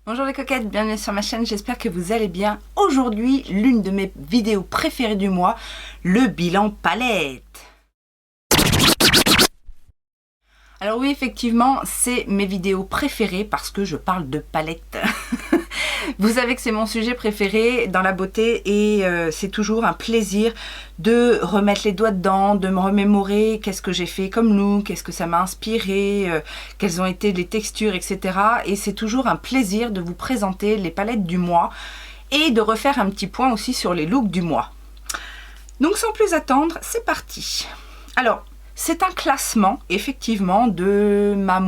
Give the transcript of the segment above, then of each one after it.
Bonjour les coquettes, bienvenue sur ma chaîne, j'espère que vous allez bien. Aujourd'hui, l'une de mes vidéos préférées du mois, le bilan palette. Alors oui, effectivement, c'est mes vidéos préférées parce que je parle de palette. Vous savez que c'est mon sujet préféré dans la beauté et c'est toujours un plaisir de remettre les doigts dedans, de me remémorer qu'est-ce que j'ai fait comme look, qu'est-ce que ça m'a inspiré, quelles ont été les textures, etc. Et c'est toujours un plaisir de vous présenter les palettes du mois et de refaire un petit point aussi sur les looks du mois. Donc sans plus attendre, c'est parti. Alors, c'est un classement, effectivement, de ma...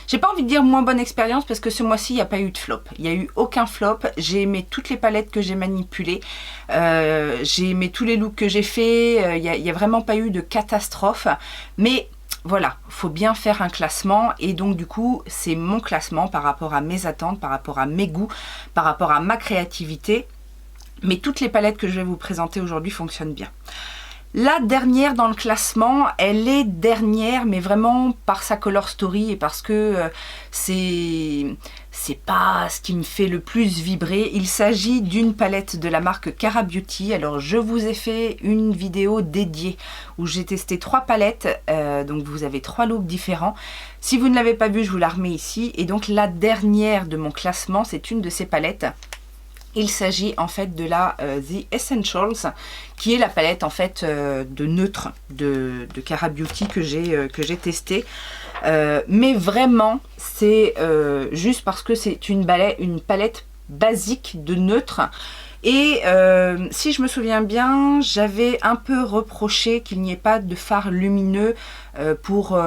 J'ai pas envie de dire moins bonne expérience parce que ce mois-ci, il n'y a pas eu de flop. Il n'y a eu aucun flop. J'ai aimé toutes les palettes que j'ai manipulées. J'ai aimé tous les looks que j'ai fait. Il n'y a vraiment pas eu de catastrophe. Mais voilà, il faut bien faire un classement. Et donc, du coup, c'est mon classement par rapport à mes attentes, par rapport à mes goûts, par rapport à ma créativité. Mais toutes les palettes que je vais vous présenter aujourd'hui fonctionnent bien. La dernière dans le classement, elle est dernière, mais vraiment par sa color story et parce que c'est pas ce qui me fait le plus vibrer. Il s'agit d'une palette de la marque Cara Beauty. Alors je vous ai fait une vidéo dédiée où j'ai testé 3 palettes, donc vous avez 3 looks différents. Si vous ne l'avez pas vu, je vous la remets ici. Et donc la dernière de mon classement, c'est une de ces palettes. Il s'agit en fait de la The Essentials, qui est la palette en fait de neutre de Cara Beauty que j'ai testé. Mais vraiment, c'est juste parce que c'est une palette basique de neutre. Et si je me souviens bien, j'avais un peu reproché qu'il n'y ait pas de fard lumineux pour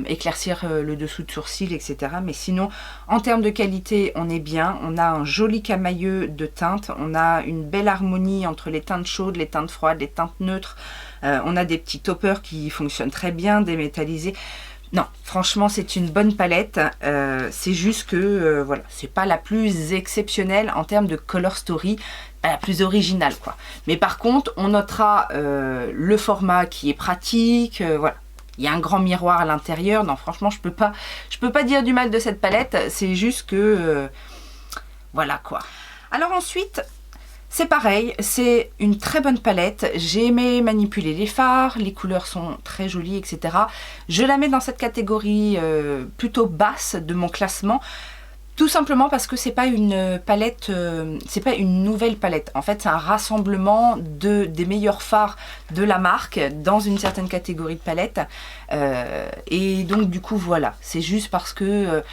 éclaircir le dessous de sourcil, etc. Mais sinon, en termes de qualité, on est bien. On a un joli camailleux de teintes. On a une belle harmonie entre les teintes chaudes, les teintes froides, les teintes neutres. On a des petits toppers qui fonctionnent très bien, démétallisés. Non, franchement, c'est une bonne palette. C'est juste que, voilà, c'est pas la plus exceptionnelle en termes de color story, pas la plus originale, quoi. Mais par contre, on notera le format qui est pratique, voilà. Il y a un grand miroir à l'intérieur. Non, franchement, je peux pas dire du mal de cette palette. C'est juste que, voilà, quoi. Alors ensuite... c'est pareil, c'est une très bonne palette. J'ai aimé manipuler les fards, les couleurs sont très jolies, etc. Je la mets dans cette catégorie plutôt basse de mon classement, tout simplement parce que c'est pas une palette, c'est pas une nouvelle palette. En fait, c'est un rassemblement des meilleurs fards de la marque dans une certaine catégorie de palette. Et donc du coup, voilà, c'est juste parce que...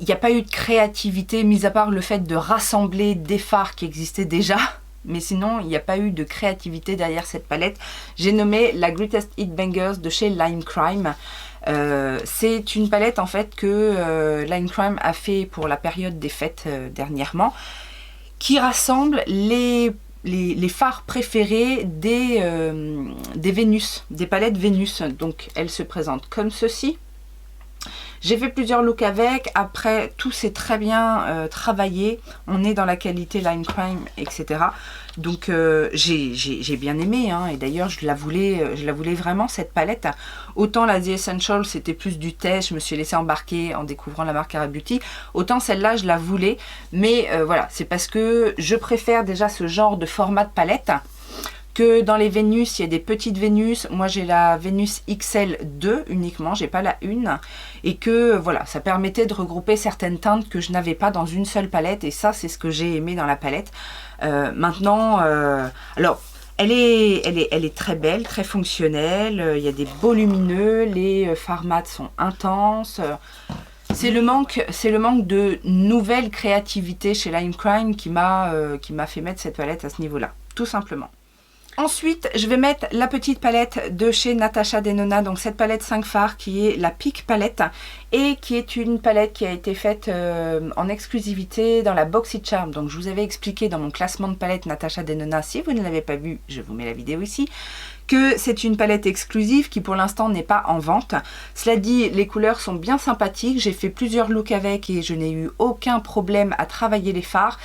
il n'y a pas eu de créativité, mis à part le fait de rassembler des fards qui existaient déjà. Mais sinon, il n'y a pas eu de créativité derrière cette palette. J'ai nommé la Greatest Hit Bangers de chez Lime Crime. C'est une palette en fait que Lime Crime a fait pour la période des fêtes dernièrement, qui rassemble les fards préférés des Vénus, des palettes Vénus. Donc, elle se présente comme ceci. J'ai fait plusieurs looks avec, après tout s'est très bien travaillé, on est dans la qualité Lime Crime, etc. Donc j'ai bien aimé, hein, et d'ailleurs je la voulais vraiment cette palette. Autant la The Essential c'était plus du test, je me suis laissée embarquer en découvrant la marque Cara Beauty, autant celle-là je la voulais, mais voilà, c'est parce que je préfère déjà ce genre de format de palette. Que dans les Vénus, il y a des petites Vénus. Moi, j'ai la Vénus XL2 uniquement, j'ai pas la 1. Et que, voilà, ça permettait de regrouper certaines teintes que je n'avais pas dans une seule palette. Et ça, c'est ce que j'ai aimé dans la palette. Maintenant, alors, elle est très belle, très fonctionnelle. Il y a des beaux lumineux. Les fards mat sont intenses. C'est le manque de nouvelle créativité chez Lime Crime qui m'a fait mettre cette palette à ce niveau-là, tout simplement. Ensuite, je vais mettre la petite palette de chez Natasha Denona, donc cette palette 5 fards qui est la Peak palette et qui est une palette qui a été faite en exclusivité dans la Boxy Charm. Donc je vous avais expliqué dans mon classement de palette Natasha Denona, si vous ne l'avez pas vu, je vous mets la vidéo ici, que c'est une palette exclusive qui pour l'instant n'est pas en vente. Cela dit, les couleurs sont bien sympathiques, j'ai fait plusieurs looks avec et je n'ai eu aucun problème à travailler les fards.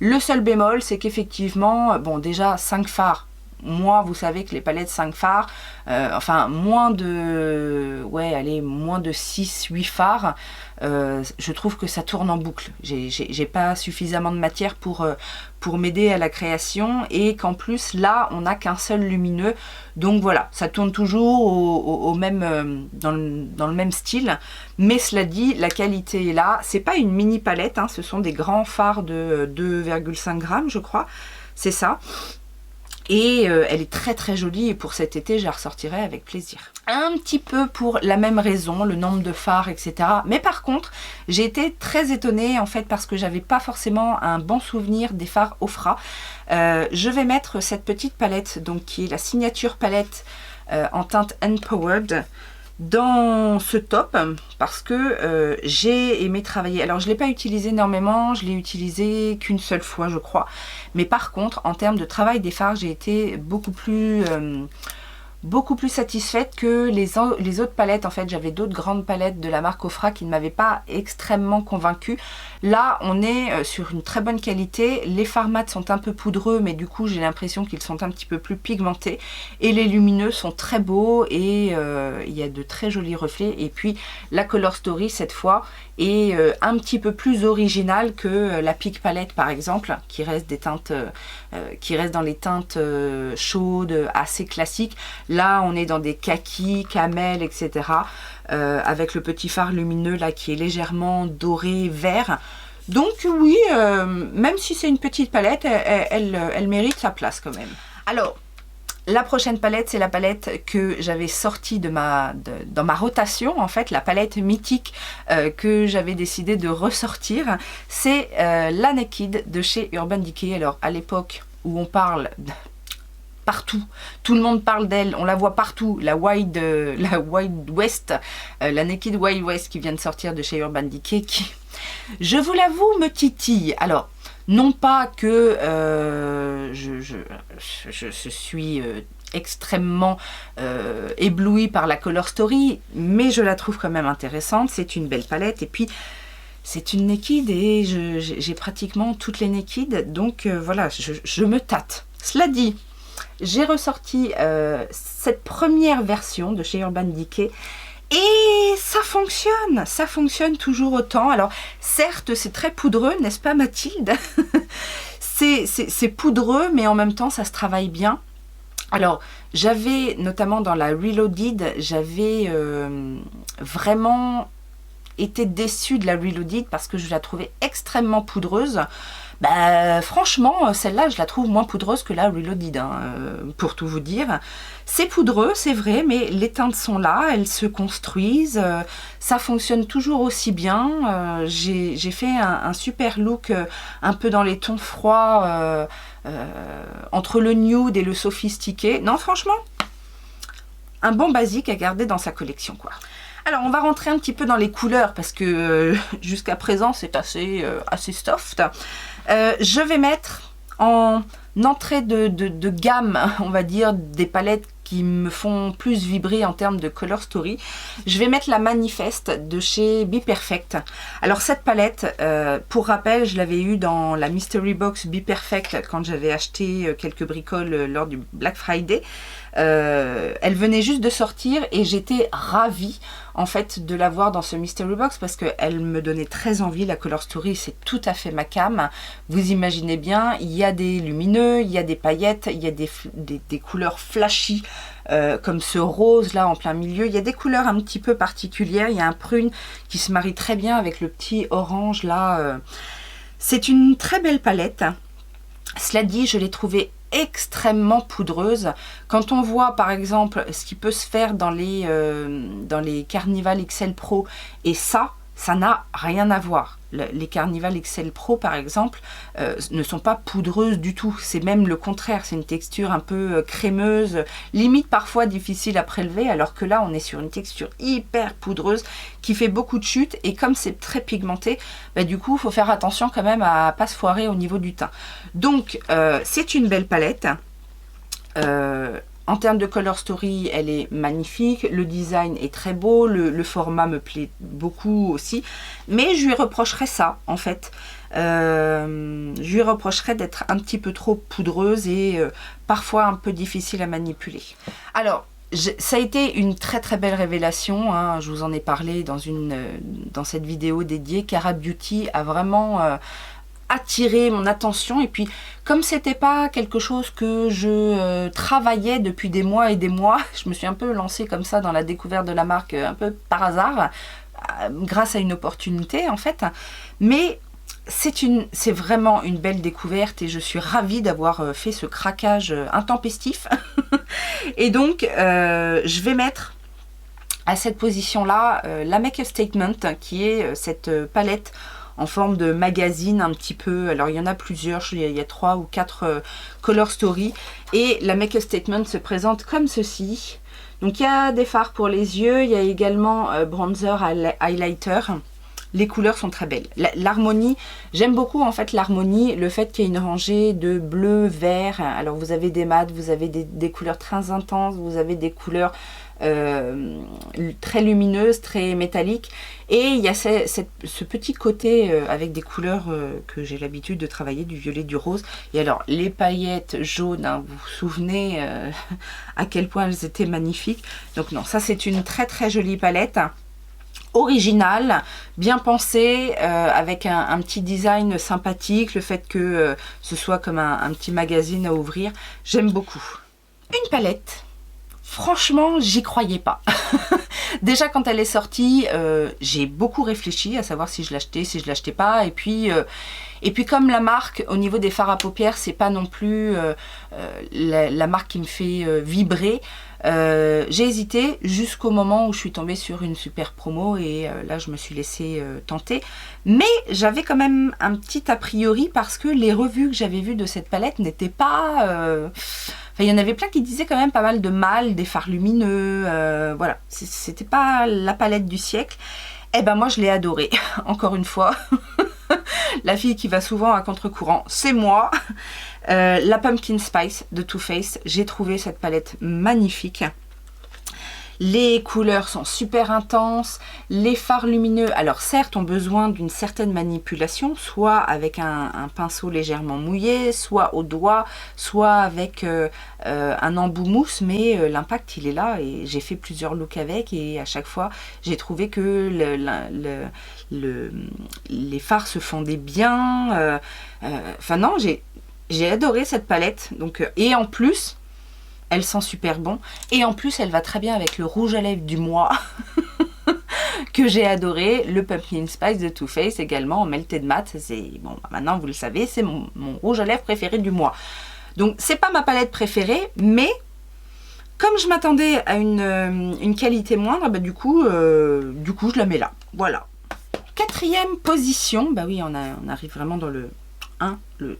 Le seul bémol, c'est qu'effectivement, bon déjà 5 fards, moi, vous savez que les palettes 5 fards, enfin moins de, ouais, allez, moins de 6-8 fards, je trouve que ça tourne en boucle. J'ai pas suffisamment de matière pour m'aider à la création, et qu'en plus là on n'a qu'un seul lumineux, donc voilà, ça tourne toujours au même, dans le même style. Mais cela dit, la qualité est là. C'est pas une mini palette, hein, ce sont des grands fards de 2,5 grammes je crois, c'est ça. Et elle est très très jolie, et pour cet été je la ressortirai avec plaisir. Un petit peu pour la même raison, le nombre de fards, etc. Mais par contre, j'ai été très étonnée en fait, parce que j'avais pas forcément un bon souvenir des fards Ofra. Je vais mettre cette petite palette, donc qui est la signature palette en teinte Empowered, dans ce top, parce que j'ai aimé travailler. Alors je ne l'ai pas utilisé énormément, je l'ai utilisé qu'une seule fois je crois, mais par contre en termes de travail des fards, j'ai été beaucoup plus satisfaite que les autres palettes. En fait, j'avais d'autres grandes palettes de la marque Ofra qui ne m'avaient pas extrêmement convaincue. Là, on est sur une très bonne qualité. Les fards mat sont un peu poudreux, mais du coup, j'ai l'impression qu'ils sont un petit peu plus pigmentés. Et les lumineux sont très beaux, et il y a de très jolis reflets. Et puis, la Color Story, cette fois, est un petit peu plus originale que la Peak Palette, par exemple, qui reste des teintes, qui reste dans les teintes chaudes, assez classiques. Là, on est dans des kakis, camel, etc. Avec le petit phare lumineux là qui est légèrement doré, vert. Donc oui, même si c'est une petite palette, elle mérite sa place quand même. Alors, la prochaine palette, c'est la palette que j'avais sortie dans ma rotation, en fait, la palette mythique que j'avais décidé de ressortir. C'est la Naked de chez Urban Decay. Alors, à l'époque où on parle partout, tout le monde parle d'elle, on la voit partout, la Wild West, la Naked Wild West qui vient de sortir de chez Urban Decay, qui, je vous l'avoue, me titille. Alors, non pas que je suis extrêmement éblouie par la Color Story, mais je la trouve quand même intéressante. C'est une belle palette, et puis c'est une Naked, et j'ai pratiquement toutes les Naked, donc voilà, je me tâte. Cela dit, j'ai ressorti cette première version de chez Urban Decay, et ça fonctionne toujours autant. Alors certes, c'est très poudreux, n'est-ce pas Mathilde? C'est poudreux, mais en même temps ça se travaille bien. Alors j'avais, notamment dans la Reloaded, j'avais vraiment été déçue de la Reloaded parce que je la trouvais extrêmement poudreuse. Bah, franchement, celle-là, je la trouve moins poudreuse que la Reloaded, hein, pour tout vous dire. C'est poudreux, c'est vrai, mais les teintes sont là, elles se construisent, ça fonctionne toujours aussi bien. J'ai fait un super look un peu dans les tons froids, entre le nude et le sophistiqué. Non, franchement, un bon basique à garder dans sa collection, quoi. Alors, on va rentrer un petit peu dans les couleurs, parce que jusqu'à présent, c'est assez soft. Je vais mettre en entrée de gamme, on va dire, des palettes qui me font plus vibrer en termes de Color Story. Je vais mettre la Manifest de chez Be Perfect. Alors cette palette, pour rappel, je l'avais eu dans la Mystery Box Be Perfect quand j'avais acheté quelques bricoles lors du Black Friday. Elle venait juste de sortir, et j'étais ravie en fait de l'avoir dans ce Mystery Box, parce qu'elle me donnait très envie. La Color Story, c'est tout à fait ma came. Vous imaginez bien, il y a des lumineux, il y a des paillettes, il y a des couleurs flashy, comme ce rose là en plein milieu. Il y a des couleurs un petit peu particulières, il y a un prune qui se marie très bien avec le petit orange là. C'est une très belle palette. Cela dit, je l'ai trouvée extrêmement poudreuse. Quand on voit par exemple ce qui peut se faire dans les Carnival XL Pro, et ça n'a rien à voir. Les Carnival XL Pro par exemple ne sont pas poudreuses du tout, c'est même le contraire, c'est une texture un peu crémeuse, limite parfois difficile à prélever, alors que là on est sur une texture hyper poudreuse qui fait beaucoup de chutes, et comme c'est très pigmenté, bah, du coup il faut faire attention quand même à pas se foirer au niveau du teint. Donc c'est une belle palette. En termes de color story, elle est magnifique, le design est très beau, le format me plaît beaucoup aussi, mais je lui reprocherais ça en fait. Je lui reprocherais d'être un petit peu trop poudreuse et parfois un peu difficile à manipuler. Alors, ça a été une très très belle révélation, hein, je vous en ai parlé dans cette vidéo dédiée. Cara Beauty a vraiment attiré mon attention, et puis comme c'était pas quelque chose que je travaillais depuis des mois et des mois, je me suis un peu lancée comme ça dans la découverte de la marque un peu par hasard, grâce à une opportunité en fait, mais c'est vraiment une belle découverte et je suis ravie d'avoir fait ce craquage intempestif. Et donc je vais mettre à cette position là la Make a Statement, qui est cette palette en forme de magazine un petit peu. Alors il y en a plusieurs, il y a 3 ou 4 color story, et la Make a Statement se présente comme ceci. Donc il y a des fards pour les yeux, il y a également bronzer, highlighter. Les couleurs sont très belles. L'harmonie, j'aime beaucoup en fait l'harmonie, le fait qu'il y ait une rangée de bleu, vert. Alors vous avez des mats, vous avez des couleurs très intenses, vous avez des couleurs très lumineuses, très métalliques. Et il y a ce petit côté avec des couleurs que j'ai l'habitude de travailler, du violet, du rose. Et alors les paillettes jaunes, hein, vous vous souvenez à quel point elles étaient magnifiques. Donc non, ça c'est une très très jolie palette. Original, bien pensé, avec un petit design sympathique, le fait que ce soit comme un petit magazine à ouvrir, j'aime beaucoup. Une palette, franchement j'y croyais pas. Déjà quand elle est sortie, j'ai beaucoup réfléchi à savoir si je l'achetais, si je l'achetais pas, et puis comme la marque au niveau des fards à paupières, c'est pas non plus la marque qui me fait vibrer. J'ai hésité jusqu'au moment où je suis tombée sur une super promo, et là je me suis laissée tenter, mais j'avais quand même un petit a priori parce que les revues que j'avais vues de cette palette n'étaient pas... Enfin, il y en avait plein qui disaient quand même pas mal de mal, des fards lumineux, voilà, c'était pas la palette du siècle. Et ben moi je l'ai adorée, encore une fois. La fille qui va souvent à contre-courant, c'est moi. La Pumpkin Spice de Too Faced, j'ai trouvé cette palette magnifique. Les couleurs sont super intenses, les fards lumineux, alors certes, ont besoin d'une certaine manipulation, soit avec un pinceau légèrement mouillé, soit au doigt, soit avec un embout mousse, mais l'impact il est là, et j'ai fait plusieurs looks avec, et à chaque fois j'ai trouvé que les fards se fondaient bien. Enfin non, j'ai adoré cette palette, donc, et en plus elle sent super bon, et en plus elle va très bien avec le rouge à lèvres du mois que j'ai adoré, le Pumpkin Spice de Too Faced, également en Melted Matte. C'est bon, maintenant vous le savez, c'est mon rouge à lèvres préféré du mois. Donc c'est pas ma palette préférée, mais comme je m'attendais à une qualité moindre, bah, du coup je la mets là, voilà. Quatrième position, bah oui, on arrive vraiment dans le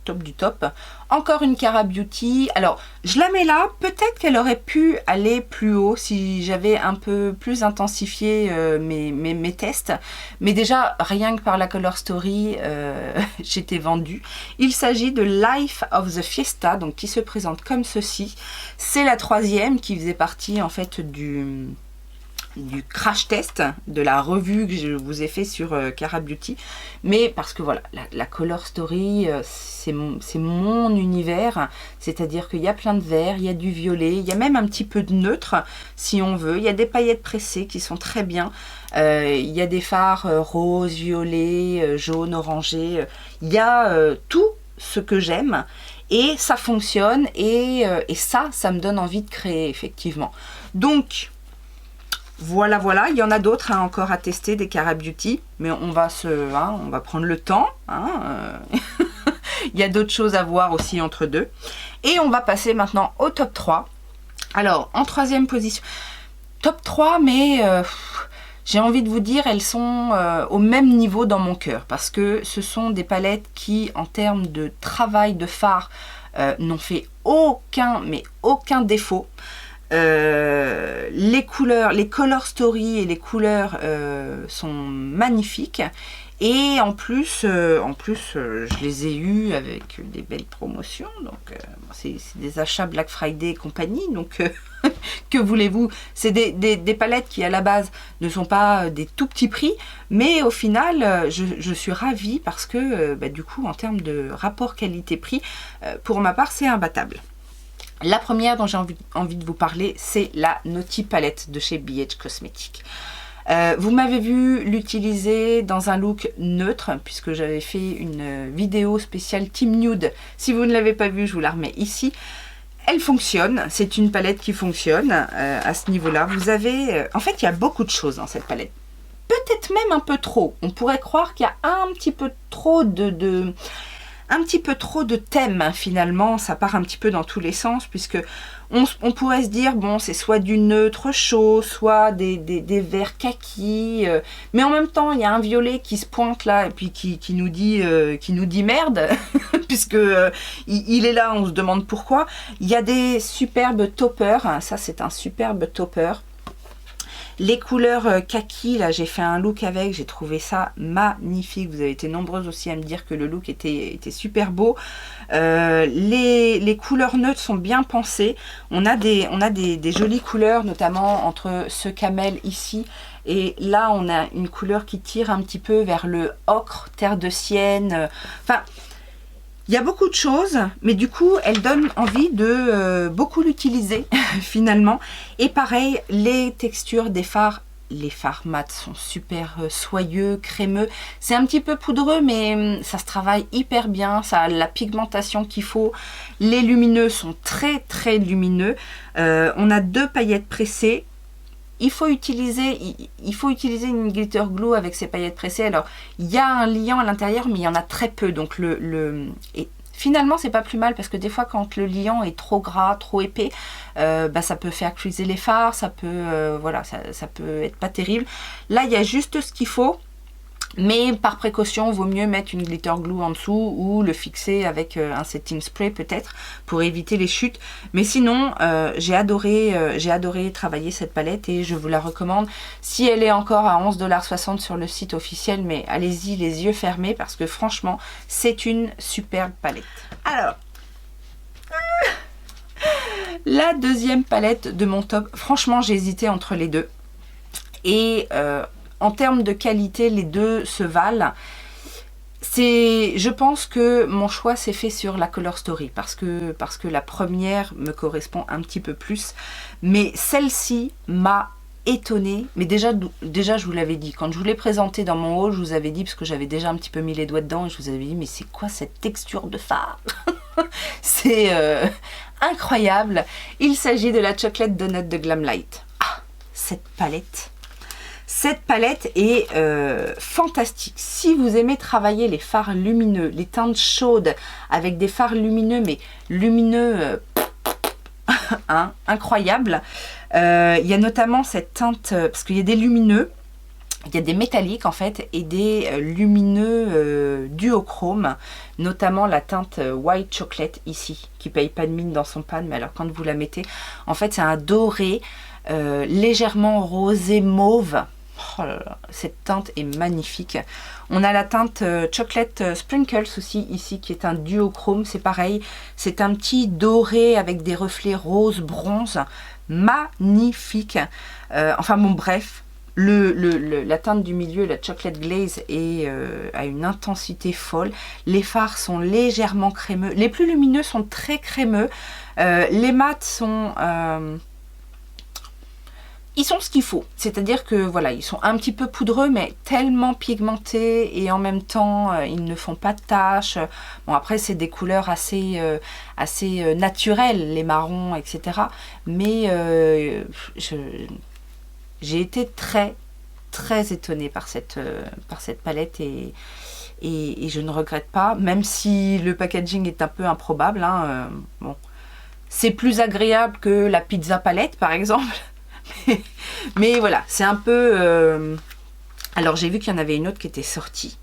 top du top. Encore une Cara Beauty. Alors, je la mets là. Peut-être qu'elle aurait pu aller plus haut si j'avais un peu plus intensifié mes tests. Mais déjà, rien que par la Color Story, j'étais vendue. Il s'agit de Life of the Fiesta, donc qui se présente comme ceci. C'est la troisième qui faisait partie en fait du crash test de la revue que je vous ai fait sur Cara Beauty, mais parce que voilà, la Color Story c'est mon univers, c'est-à-dire qu'il y a plein de vert, il y a du violet, il y a même un petit peu de neutre si on veut, il y a des paillettes pressées qui sont très bien, il y a des fards rose, violet, jaune, orangé, il y a tout ce que j'aime, et ça fonctionne, et ça me donne envie de créer effectivement. Donc voilà, il y en a d'autres encore à tester, des Cara Beauty, mais on va prendre le temps. Il y a d'autres choses à voir aussi entre deux. Et on va passer maintenant au top 3. Alors, en troisième position, top 3, mais j'ai envie de vous dire, elles sont au même niveau dans mon cœur, parce que ce sont des palettes qui, en termes de travail de fard, n'ont fait aucun défaut. Les couleurs, les color story et les couleurs sont magnifiques, Et en plus, je les ai eus avec des belles promotions. Donc, c'est des achats Black Friday et compagnie. Donc, que voulez-vous? C'est des palettes qui, à la base, ne sont pas des tout petits prix. Mais au final, je suis ravie parce que, du coup, en termes de rapport qualité-prix, pour ma part, c'est imbattable. La première dont j'ai envie de vous parler, c'est la Naughty Palette de chez BH Cosmetics. Vous m'avez vu l'utiliser dans un look neutre, puisque j'avais fait une vidéo spéciale Team Nude. Si vous ne l'avez pas vue, je vous la remets ici. Elle fonctionne, c'est une palette qui fonctionne à ce niveau-là. Vous avez... en fait, il y a beaucoup de choses dans cette palette. Peut-être même un peu trop. On pourrait croire qu'il y a un petit peu trop de thèmes, finalement, ça part un petit peu dans tous les sens, puisque on pourrait se dire, bon, c'est soit du neutre chaud, soit des verts kaki, mais en même temps, il y a un violet qui se pointe là, et puis qui nous dit merde, puisque il est là, on se demande pourquoi. Il y a des superbes toppers, ça c'est un superbe topper. Les couleurs kaki, là j'ai fait un look avec, j'ai trouvé ça magnifique. Vous avez été nombreuses aussi à me dire que le look était super beau. Les couleurs neutres sont bien pensées. On a des jolies couleurs, notamment entre ce camel ici. Et là on a une couleur qui tire un petit peu vers le ocre, terre de sienne. Enfin... il y a beaucoup de choses, mais du coup, elle donne envie de beaucoup l'utiliser, finalement. Et pareil, les textures des fards, les fards mat sont super soyeux, crémeux. C'est un petit peu poudreux, mais ça se travaille hyper bien. Ça a la pigmentation qu'il faut. Les lumineux sont très, très lumineux. On a 2 paillettes pressées. Il faut utiliser une glitter glue avec ces paillettes pressées. Alors, il y a un liant à l'intérieur, mais il y en a très peu. Donc, et finalement, c'est pas plus mal parce que des fois, quand le liant est trop gras, trop épais, ça peut faire cuiser les fards, ça peut, voilà, ça peut être pas terrible. Là, il y a juste ce qu'il faut. Mais par précaution, il vaut mieux mettre une glitter glue en dessous ou le fixer avec un setting spray peut-être pour éviter les chutes. Mais sinon, j'ai adoré travailler cette palette et je vous la recommande. Si elle est encore à 11,60 $ sur le site officiel, mais allez-y les yeux fermés parce que franchement, c'est une superbe palette. Alors, la deuxième palette de mon top, franchement, j'ai hésité entre les deux. Et... en termes de qualité, les deux se valent. Je pense que mon choix s'est fait sur la Color Story parce que la première me correspond un petit peu plus. Mais celle-ci m'a étonnée. Mais déjà, je vous l'avais dit. Quand je vous l'ai présentée dans mon haul, je vous avais dit, parce que j'avais déjà un petit peu mis les doigts dedans, et je vous avais dit, mais c'est quoi cette texture de fard? C'est incroyable. Il s'agit de la Chocolate Donut de Glamlight. Ah, cette palette! Cette palette est fantastique. Si vous aimez travailler les fards lumineux, les teintes chaudes avec des fards lumineux, mais lumineux hein, incroyable. Il y a notamment cette teinte, parce qu'il y a des lumineux, il y a des métalliques en fait et des lumineux duochrome, notamment la teinte White Chocolate ici, qui paye pas de mine dans son pan, mais alors quand vous la mettez, en fait c'est un doré légèrement rosé mauve. Oh là là, cette teinte est magnifique. On a la teinte Chocolate Sprinkles aussi ici qui est un duochrome, c'est pareil, c'est un petit doré avec des reflets rose bronze, magnifique. Enfin bon bref, la teinte du milieu, la Chocolate Glaze a une intensité folle. Les fards sont légèrement crémeux, les plus lumineux sont très crémeux, les mats sont... ils sont ce qu'il faut, c'est-à-dire que voilà, ils sont un petit peu poudreux mais tellement pigmentés et en même temps ils ne font pas de taches. Bon après c'est des couleurs assez naturelles, les marrons etc. Mais j'ai été très étonnée par cette palette et je ne regrette pas, même si le packaging est un peu improbable. Hein, bon, c'est plus agréable que la pizza palette par exemple. Mais voilà, c'est un peu... Alors j'ai vu qu'il y en avait une autre qui était sortie.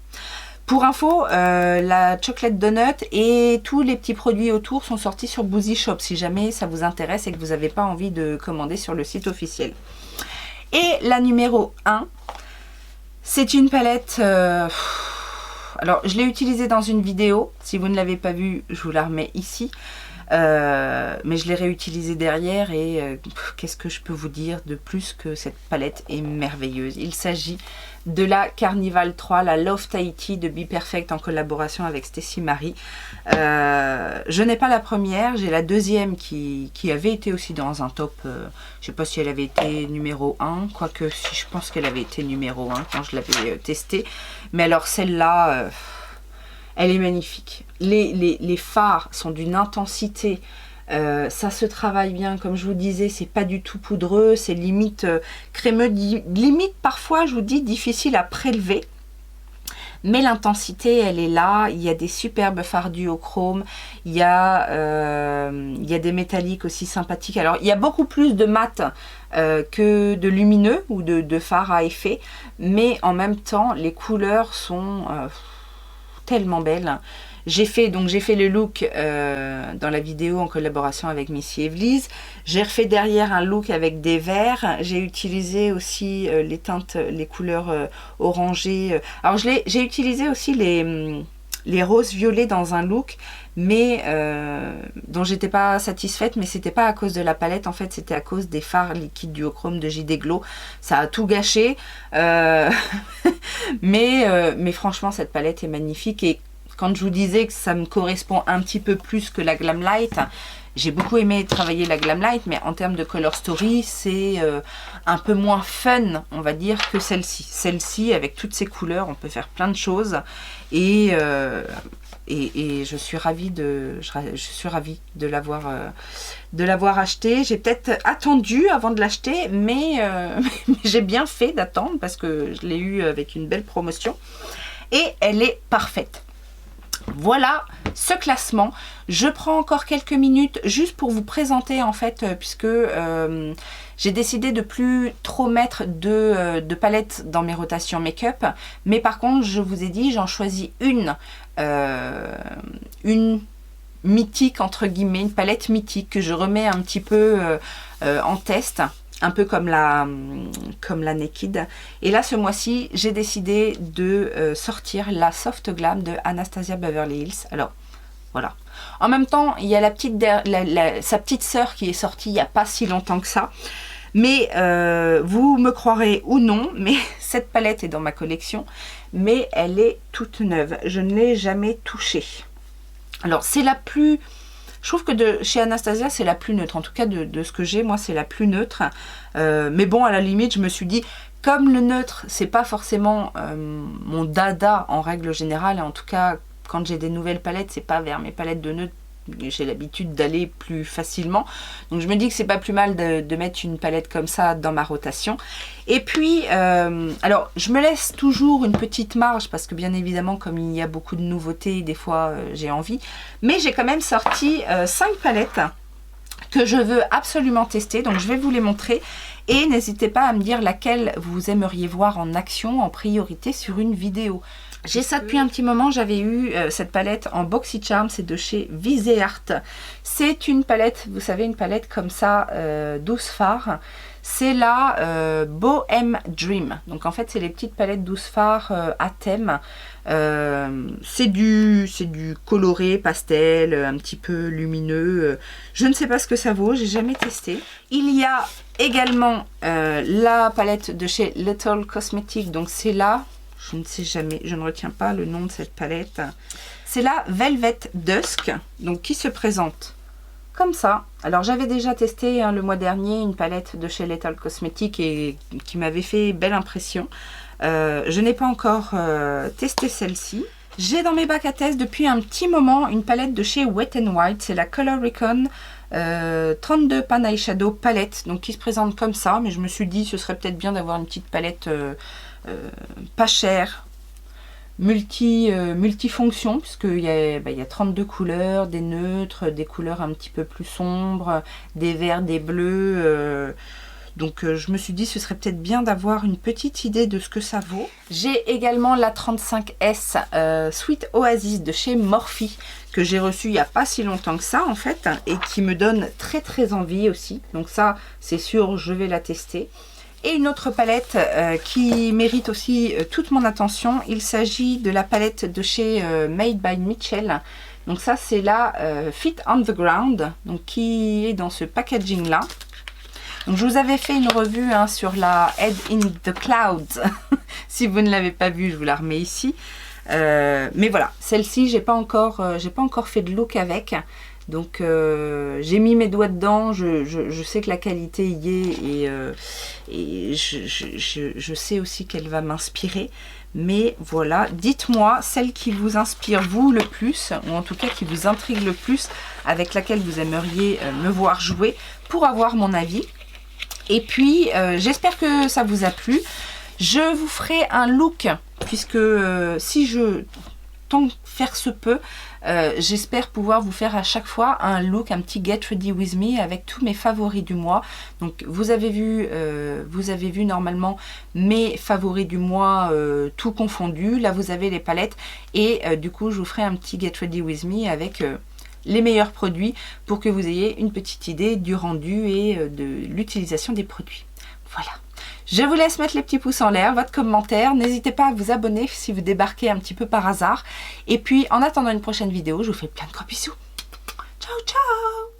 Pour info, la Chocolate Donut et tous les petits produits autour sont sortis sur Boozy Shop, si jamais ça vous intéresse et que vous n'avez pas envie de commander sur le site officiel. Et la numéro 1, c'est une palette... Alors, je l'ai utilisée dans une vidéo. Si vous ne l'avez pas vue, je vous la remets ici. Mais je l'ai réutilisée derrière et qu'est-ce que je peux vous dire de plus que cette palette est merveilleuse. Il s'agit de la Carnival 3, la Love Tahiti de Be Perfect en collaboration avec Stécie Marie. Je n'ai pas la première, j'ai la deuxième qui avait été aussi dans un top, je ne sais pas si elle avait été numéro 1, quoique si je pense qu'elle avait été numéro 1 quand je l'avais testée. Mais alors celle-là... elle est magnifique. Les fards sont d'une intensité. Ça se travaille bien. Comme je vous disais, c'est pas du tout poudreux. C'est limite crémeux. Limite, parfois, je vous dis, difficile à prélever. Mais l'intensité, elle est là. Il y a des superbes fards duochrome. Il y a des métalliques aussi sympathiques. Alors, il y a beaucoup plus de mat que de lumineux ou de fards à effet. Mais en même temps, les couleurs sont... tellement belle. J'ai fait le look dans la vidéo en collaboration avec Missy Evelyse. J'ai refait derrière un look avec des verts. J'ai utilisé aussi les teintes, les couleurs orangées. Alors j'ai utilisé aussi les roses violets dans un look, mais dont j'étais pas satisfaite, mais c'était pas à cause de la palette, en fait c'était à cause des fards liquides duochrome de JD Glow. Ça a tout gâché, mais franchement cette palette est magnifique. Et quand je vous disais que ça me correspond un petit peu plus que la Glam Light, j'ai beaucoup aimé travailler la Glam Light, mais en termes de color story, c'est un peu moins fun, on va dire, que celle-ci. Celle-ci, avec toutes ces couleurs, on peut faire plein de choses. Et je suis ravie de l'avoir acheté. J'ai peut-être attendu avant de l'acheter, mais j'ai bien fait d'attendre parce que je l'ai eu avec une belle promotion. Et elle est parfaite. Voilà ce classement. Je prends encore quelques minutes juste pour vous présenter en fait, puisque j'ai décidé de plus trop mettre de palettes dans mes rotations make-up. Mais par contre, je vous ai dit, j'en choisis une mythique entre guillemets, une palette mythique que je remets un petit peu en test. Un peu comme la Naked. Et là, ce mois-ci, j'ai décidé de sortir la Soft Glam de Anastasia Beverly Hills. Alors, voilà. En même temps, il y a sa petite sœur qui est sortie il n'y a pas si longtemps que ça. Mais vous me croirez ou non, mais cette palette est dans ma collection. Mais elle est toute neuve. Je ne l'ai jamais touchée. Alors, c'est la plus... Je trouve que chez Anastasia, c'est la plus neutre. En tout cas, de ce que j'ai, moi, c'est la plus neutre. Mais bon, à la limite, je me suis dit, comme le neutre, c'est pas forcément mon dada en règle générale. Et en tout cas, quand j'ai des nouvelles palettes, c'est pas vers mes palettes de neutre. J'ai l'habitude d'aller plus facilement. Donc, je me dis que c'est pas plus mal de mettre une palette comme ça dans ma rotation. Et puis, alors, je me laisse toujours une petite marge parce que bien évidemment, comme il y a beaucoup de nouveautés, des fois, j'ai envie. Mais j'ai quand même sorti 5 palettes que je veux absolument tester. Donc, je vais vous les montrer. Et n'hésitez pas à me dire laquelle vous aimeriez voir en action en priorité sur une vidéo. J'ai ça depuis un petit moment, j'avais eu cette palette en BoxyCharm, c'est de chez Viseart. C'est une palette, vous savez, une palette comme ça, 12 fards. C'est la Bohem Dream. Donc en fait, c'est les petites palettes 12 fards à thème. C'est du coloré, pastel, un petit peu lumineux. Je ne sais pas ce que ça vaut, j'ai jamais testé. Il y a également la palette de chez Little Cosmetics, donc c'est là. Je ne sais jamais, je ne retiens pas le nom de cette palette. C'est la Velvet Dusk, donc qui se présente comme ça. Alors j'avais déjà testé le mois dernier une palette de chez Little Cosmetics et qui m'avait fait belle impression. Je n'ai pas encore testé celle-ci. J'ai dans mes bacs à test depuis un petit moment une palette de chez Wet n Wild, c'est la Color Recon 32 Pan Eyeshadow palette, donc qui se présente comme ça, mais je me suis dit ce serait peut-être bien d'avoir une petite palette pas chère, multifonction, puisqu'il y a 32 couleurs, des neutres, des couleurs un petit peu plus sombres, des verts, des bleus. Donc je me suis dit ce serait peut-être bien d'avoir une petite idée de ce que ça vaut. J'ai également la 35S Sweet Oasis de chez Morphe que j'ai reçue il n'y a pas si longtemps que ça en fait et qui me donne très envie aussi. Donc ça c'est sûr je vais la tester. Et une autre palette qui mérite aussi toute mon attention, il s'agit de la palette de chez Made by Mitchell. Donc ça c'est la Fit on the Ground, donc qui est dans ce packaging là. Donc je vous avais fait une revue sur la Head in the Clouds. Si vous ne l'avez pas vue, je vous la remets ici. Mais voilà, celle-ci, j'ai pas encore fait de look avec. Donc j'ai mis mes doigts dedans, je sais que la qualité y est et je sais aussi qu'elle va m'inspirer. Mais voilà, dites-moi celle qui vous inspire vous le plus, ou en tout cas qui vous intrigue le plus, avec laquelle vous aimeriez me voir jouer pour avoir mon avis. Et puis j'espère que ça vous a plu. Je vous ferai un look, puisque si je tant faire se peut, j'espère pouvoir vous faire à chaque fois un look, un petit Get Ready With Me avec tous mes favoris du mois. Donc vous avez vu normalement mes favoris du mois tout confondu. Là vous avez les palettes et du coup je vous ferai un petit Get Ready With Me avec les meilleurs produits pour que vous ayez une petite idée du rendu et de l'utilisation des produits. Voilà. Je vous laisse mettre les petits pouces en l'air, votre commentaire. N'hésitez pas à vous abonner si vous débarquez un petit peu par hasard. Et puis, en attendant une prochaine vidéo, je vous fais plein de gros bisous. Ciao, ciao!